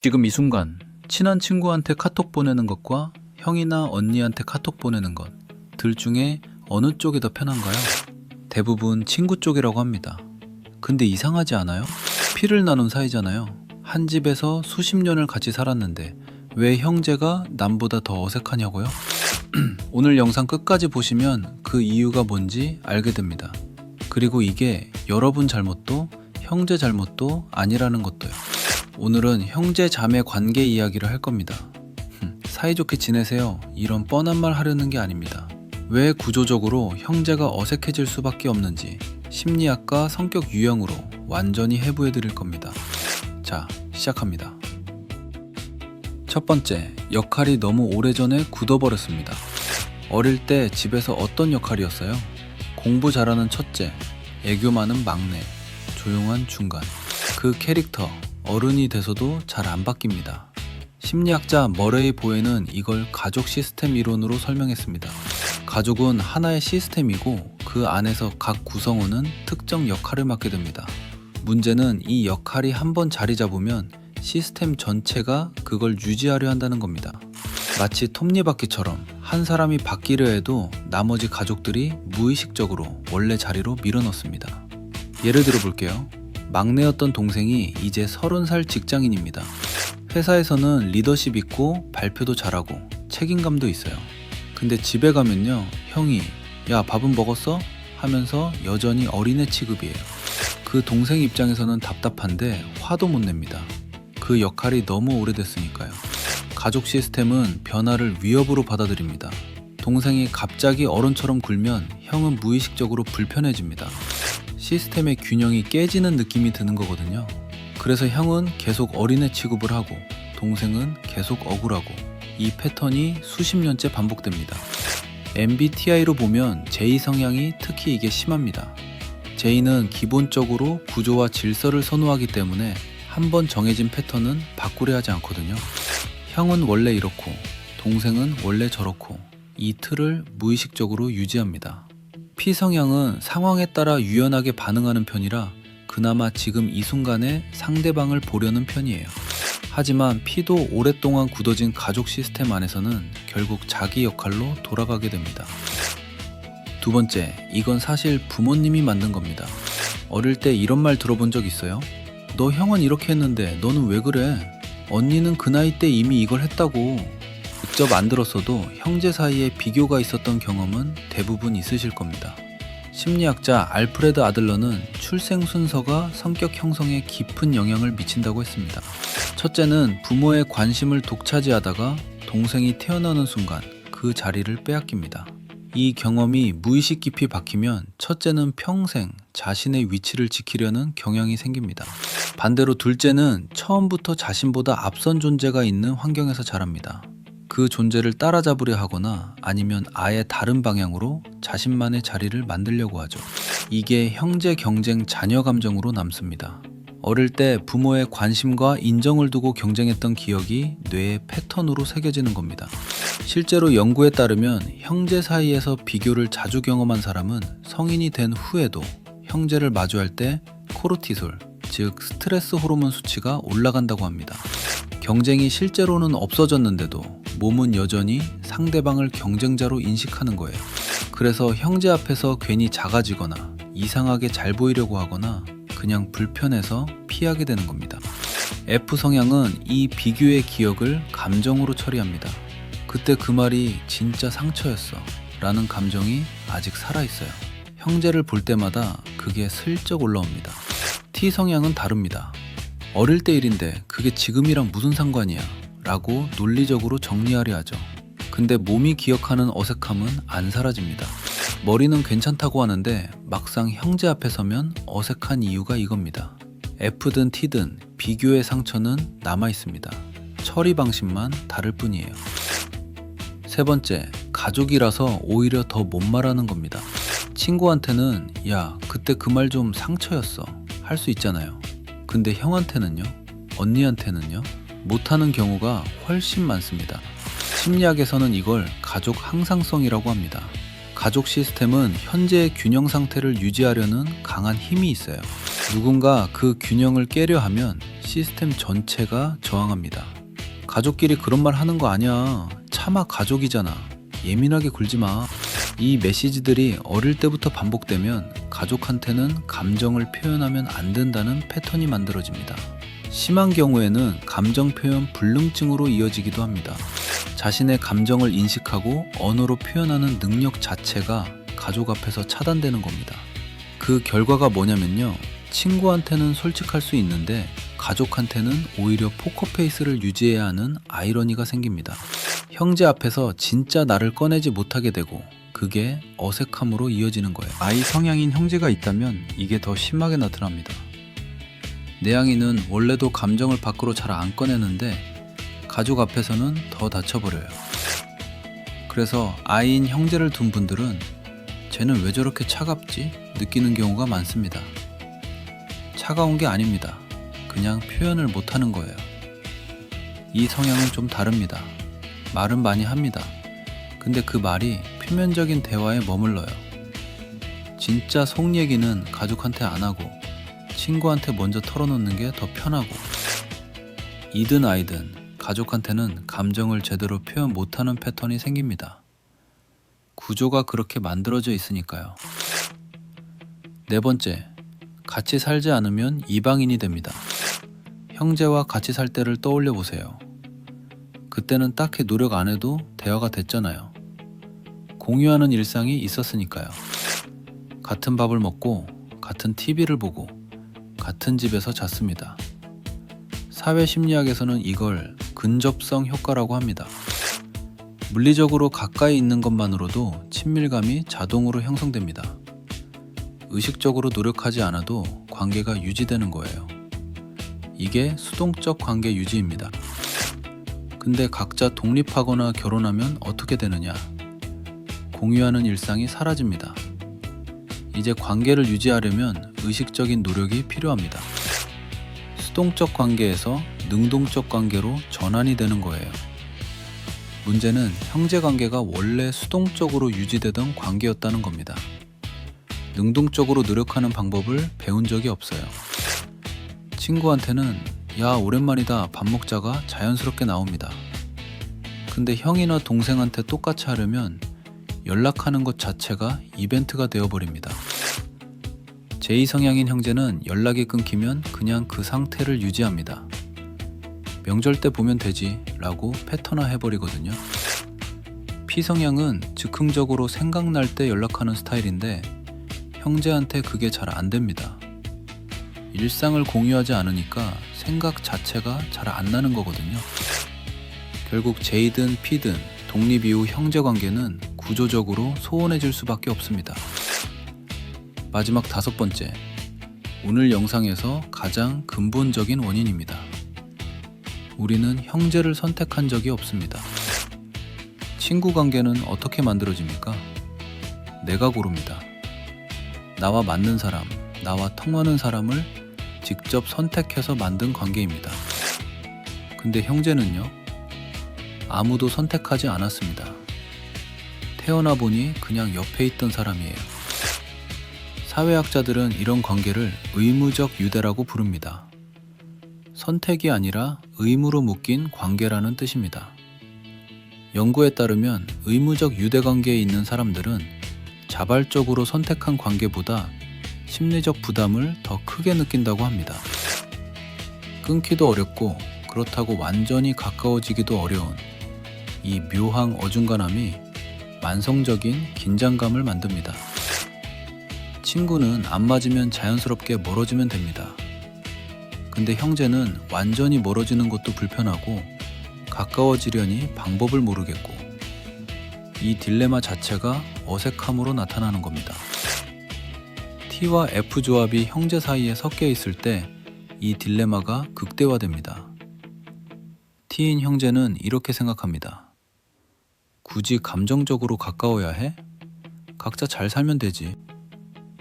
지금 이 순간 친한 친구한테 카톡 보내는 것과 형이나 언니한테 카톡 보내는 것, 둘 중에 어느 쪽이 더 편한가요? 대부분 친구 쪽이라고 합니다. 근데 이상하지 않아요? 피를 나눈 사이잖아요. 한 집에서 수십 년을 같이 살았는데 왜 형제가 남보다 더 어색하냐고요? 오늘 영상 끝까지 보시면 그 이유가 뭔지 알게 됩니다. 그리고 이게 여러분 잘못도 형제 잘못도 아니라는 것도요. 오늘은 형제 자매 관계 이야기를 할 겁니다. 사이좋게 지내세요, 이런 뻔한 말 하려는 게 아닙니다. 왜 구조적으로 형제가 어색해질 수밖에 없는지 심리학과 성격 유형으로 완전히 해부해 드릴 겁니다. 자, 시작합니다. 첫 번째, 역할이 너무 오래전에 굳어버렸습니다. 어릴 때 집에서 어떤 역할이었어요? 공부 잘하는 첫째, 애교 많은 막내, 조용한 중간. 그 캐릭터 어른이 돼서도 잘 안 바뀝니다. 심리학자 머레이 보에는 이걸 가족 시스템 이론으로 설명했습니다. 가족은 하나의 시스템이고 그 안에서 각 구성원은 특정 역할을 맡게 됩니다. 문제는 이 역할이 한번 자리 잡으면 시스템 전체가 그걸 유지하려 한다는 겁니다. 마치 톱니바퀴처럼 한 사람이 바뀌려 해도 나머지 가족들이 무의식적으로 원래 자리로 밀어넣습니다. 예를 들어 볼게요. 막내였던 동생이 이제 30살 직장인입니다. 회사에서는 리더십 있고 발표도 잘하고 책임감도 있어요. 근데 집에 가면요, 형이 야 밥은 먹었어? 하면서 여전히 어린애 취급이에요. 그 동생 입장에서는 답답한데 화도 못 냅니다. 그 역할이 너무 오래됐으니까요. 가족 시스템은 변화를 위협으로 받아들입니다. 동생이 갑자기 어른처럼 굴면 형은 무의식적으로 불편해집니다. 시스템의 균형이 깨지는 느낌이 드는 거거든요. 그래서 형은 계속 어린애 취급을 하고 동생은 계속 억울하고 이 패턴이 수십 년째 반복됩니다. MBTI로 보면 J 성향이 특히 이게 심합니다. J는 기본적으로 구조와 질서를 선호하기 때문에 한번 정해진 패턴은 바꾸려 하지 않거든요. 형은 원래 이렇고 동생은 원래 저렇고 이 틀을 무의식적으로 유지합니다. P 성향은 상황에 따라 유연하게 반응하는 편이라 그나마 지금 이 순간에 상대방을 보려는 편이에요. 하지만 P도 오랫동안 굳어진 가족 시스템 안에서는 결국 자기 역할로 돌아가게 됩니다. 두 번째, 이건 사실 부모님이 만든 겁니다. 어릴 때 이런 말 들어본 적 있어요? 너 형은 이렇게 했는데 너는 왜 그래? 언니는 그 나이 때 이미 이걸 했다고. 직접 안 들었어도 형제 사이에 비교가 있었던 경험은 대부분 있으실 겁니다. 심리학자 알프레드 아들러는 출생 순서가 성격 형성에 깊은 영향을 미친다고 했습니다. 첫째는 부모의 관심을 독차지하다가 동생이 태어나는 순간 그 자리를 빼앗깁니다. 이 경험이 무의식 깊이 박히면 첫째는 평생 자신의 위치를 지키려는 경향이 생깁니다. 반대로 둘째는 처음부터 자신보다 앞선 존재가 있는 환경에서 자랍니다. 그 존재를 따라잡으려 하거나 아니면 아예 다른 방향으로 자신만의 자리를 만들려고 하죠. 이게 형제 경쟁 자녀 감정으로 남습니다. 어릴 때 부모의 관심과 인정을 두고 경쟁했던 기억이 뇌의 패턴으로 새겨지는 겁니다. 실제로 연구에 따르면 형제 사이에서 비교를 자주 경험한 사람은 성인이 된 후에도 형제를 마주할 때 코르티솔, 즉 스트레스 호르몬 수치가 올라간다고 합니다. 경쟁이 실제로는 없어졌는데도 몸은 여전히 상대방을 경쟁자로 인식하는 거예요. 그래서 형제 앞에서 괜히 작아지거나 이상하게 잘 보이려고 하거나 그냥 불편해서 피하게 되는 겁니다. F 성향은 이 비교의 기억을 감정으로 처리합니다. 그때 그 말이 진짜 상처였어 라는 감정이 아직 살아있어요. 형제를 볼 때마다 그게 슬쩍 올라옵니다. T 성향은 다릅니다. 어릴 때 일인데 그게 지금이랑 무슨 상관이야 라고 논리적으로 정리하려 하죠. 근데 몸이 기억하는 어색함은 안 사라집니다. 머리는 괜찮다고 하는데 막상 형제 앞에 서면 어색한 이유가 이겁니다. F든 T든 비교의 상처는 남아있습니다. 처리 방식만 다를 뿐이에요. 세 번째, 가족이라서 오히려 더 못 말하는 겁니다. 친구한테는 야, 그때 그 말 좀 상처였어 할 수 있잖아요. 근데 형한테는요? 언니한테는요? 못하는 경우가 훨씬 많습니다. 심리학에서는 이걸 가족 항상성이라고 합니다. 가족 시스템은 현재의 균형 상태를 유지하려는 강한 힘이 있어요. 누군가 그 균형을 깨려 하면 시스템 전체가 저항합니다. 가족끼리 그런 말 하는 거 아니야. 차마 가족이잖아. 예민하게 굴지 마. 이 메시지들이 어릴 때부터 반복되면 가족한테는 감정을 표현하면 안 된다는 패턴이 만들어집니다. 심한 경우에는 감정 표현 불능증으로 이어지기도 합니다. 자신의 감정을 인식하고 언어로 표현하는 능력 자체가 가족 앞에서 차단되는 겁니다. 그 결과가 뭐냐면요. 친구한테는 솔직할 수 있는데 가족한테는 오히려 포커페이스를 유지해야 하는 아이러니가 생깁니다. 형제 앞에서 진짜 나를 꺼내지 못하게 되고 그게 어색함으로 이어지는 거예요. 아이 성향인 형제가 있다면 이게 더 심하게 나타납니다. 내향인은 원래도 감정을 밖으로 잘 안 꺼내는데 가족 앞에서는 더 다쳐버려요. 그래서 아이인 형제를 둔 분들은 쟤는 왜 저렇게 차갑지? 느끼는 경우가 많습니다. 차가운 게 아닙니다. 그냥 표현을 못하는 거예요. 이 성향은 좀 다릅니다. 말은 많이 합니다. 근데 그 말이 표면적인 대화에 머물러요. 진짜 속 얘기는 가족한테 안 하고 친구한테 먼저 털어놓는 게 더 편하고, 이든 아이든 가족한테는 감정을 제대로 표현 못하는 패턴이 생깁니다. 구조가 그렇게 만들어져 있으니까요. 네 번째, 같이 살지 않으면 이방인이 됩니다. 형제와 같이 살 때를 떠올려 보세요. 그때는 딱히 노력 안 해도 대화가 됐잖아요. 공유하는 일상이 있었으니까요. 같은 밥을 먹고 같은 TV를 보고 같은 집에서 잤습니다. 사회심리학에서는 이걸 근접성 효과라고 합니다. 물리적으로 가까이 있는 것만으로도 친밀감이 자동으로 형성됩니다. 의식적으로 노력하지 않아도 관계가 유지되는 거예요. 이게 수동적 관계 유지입니다. 근데 각자 독립하거나 결혼하면 어떻게 되느냐? 공유하는 일상이 사라집니다. 이제 관계를 유지하려면 의식적인 노력이 필요합니다. 수동적 관계에서 능동적 관계로 전환이 되는 거예요. 문제는 형제 관계가 원래 수동적으로 유지되던 관계였다는 겁니다. 능동적으로 노력하는 방법을 배운 적이 없어요. 친구한테는 야, 오랜만이다, 밥 먹자가 자연스럽게 나옵니다. 근데 형이나 동생한테 똑같이 하려면 연락하는 것 자체가 이벤트가 되어버립니다. 제2 성향인 형제는 연락이 끊기면 그냥 그 상태를 유지합니다. 명절 때 보면 되지 라고 패턴화 해버리거든요. P성향은 즉흥적으로 생각날 때 연락하는 스타일인데 형제한테 그게 잘 안 됩니다. 일상을 공유하지 않으니까 생각 자체가 잘 안 나는 거거든요. 결국 J든 P든 독립 이후 형제 관계는 구조적으로 소원해질 수밖에 없습니다. 마지막 다섯 번째, 오늘 영상에서 가장 근본적인 원인입니다. 우리는 형제를 선택한 적이 없습니다. 친구 관계는 어떻게 만들어집니까? 내가 고릅니다. 나와 맞는 사람, 나와 통하는 사람을 직접 선택해서 만든 관계입니다. 근데 형제는요? 아무도 선택하지 않았습니다. 태어나 보니 그냥 옆에 있던 사람이에요. 사회학자들은 이런 관계를 의무적 유대라고 부릅니다. 선택이 아니라 의무로 묶인 관계라는 뜻입니다. 연구에 따르면 의무적 유대 관계에 있는 사람들은 자발적으로 선택한 관계보다 심리적 부담을 더 크게 느낀다고 합니다. 끊기도 어렵고 그렇다고 완전히 가까워지기도 어려운 이 묘한 어중간함이 만성적인 긴장감을 만듭니다. 친구는 안 맞으면 자연스럽게 멀어지면 됩니다. 근데 형제는 완전히 멀어지는 것도 불편하고 가까워지려니 방법을 모르겠고, 이 딜레마 자체가 어색함으로 나타나는 겁니다. T와 F 조합이 형제 사이에 섞여 있을 때 이 딜레마가 극대화됩니다. T인 형제는 이렇게 생각합니다. 굳이 감정적으로 가까워야 해? 각자 잘 살면 되지.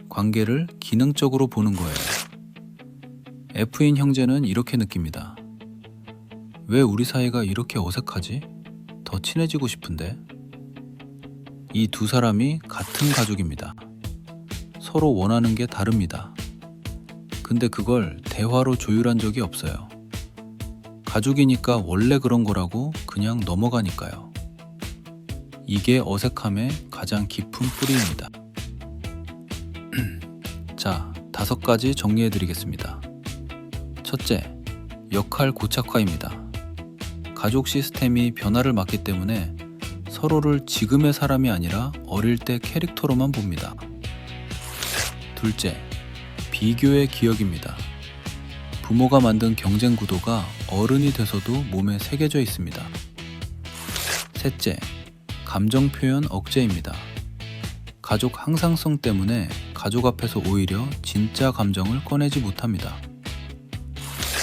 관계를 기능적으로 보는 거예요. F인 형제는 이렇게 느낍니다. 왜 우리 사이가 이렇게 어색하지? 더 친해지고 싶은데? 이 두 사람이 같은 가족입니다. 서로 원하는 게 다릅니다. 근데 그걸 대화로 조율한 적이 없어요. 가족이니까 원래 그런 거라고 그냥 넘어가니까요. 이게 어색함의 가장 깊은 뿌리입니다. 자, 5가지 정리해 드리겠습니다. 첫째, 역할 고착화입니다. 가족 시스템이 변화를 맞기 때문에 서로를 지금의 사람이 아니라 어릴 때 캐릭터로만 봅니다. 둘째, 비교의 기억입니다. 부모가 만든 경쟁 구도가 어른이 돼서도 몸에 새겨져 있습니다. 셋째, 감정 표현 억제입니다. 가족 항상성 때문에 가족 앞에서 오히려 진짜 감정을 꺼내지 못합니다.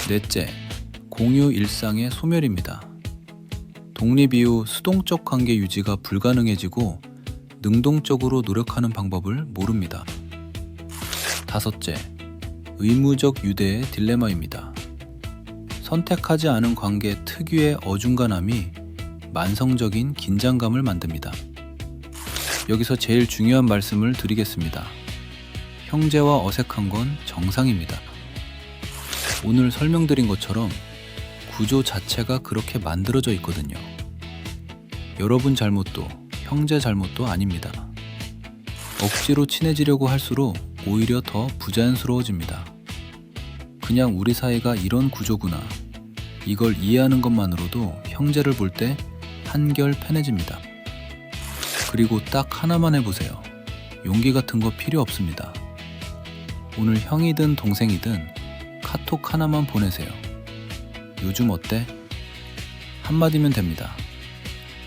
넷째, 공유 일상의 소멸입니다. 독립 이후 수동적 관계 유지가 불가능해지고 능동적으로 노력하는 방법을 모릅니다. 다섯째, 의무적 유대의 딜레마입니다. 선택하지 않은 관계 특유의 어중간함이 만성적인 긴장감을 만듭니다. 여기서 제일 중요한 말씀을 드리겠습니다. 형제와 어색한 건 정상입니다. 오늘 설명드린 것처럼 구조 자체가 그렇게 만들어져 있거든요. 여러분 잘못도 형제 잘못도 아닙니다. 억지로 친해지려고 할수록 오히려 더 부자연스러워집니다. 그냥 우리 사이가 이런 구조구나. 이걸 이해하는 것만으로도 형제를 볼 때 한결 편해집니다. 그리고 딱 하나만 해보세요. 용기 같은 거 필요 없습니다. 오늘 형이든 동생이든 카톡 하나만 보내세요. 요즘 어때? 한마디면 됩니다.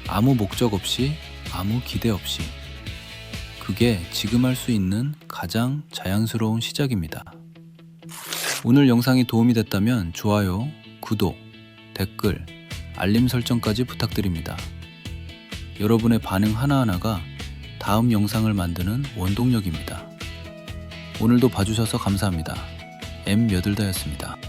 아무 목적 없이, 아무 기대 없이. 그게 지금 할 수 있는 가장 자연스러운 시작입니다. 오늘 영상이 도움이 됐다면 좋아요, 구독, 댓글, 알림 설정까지 부탁드립니다. 여러분의 반응 하나하나가 다음 영상을 만드는 원동력입니다. 오늘도 봐주셔서 감사합니다. M8다였습니다.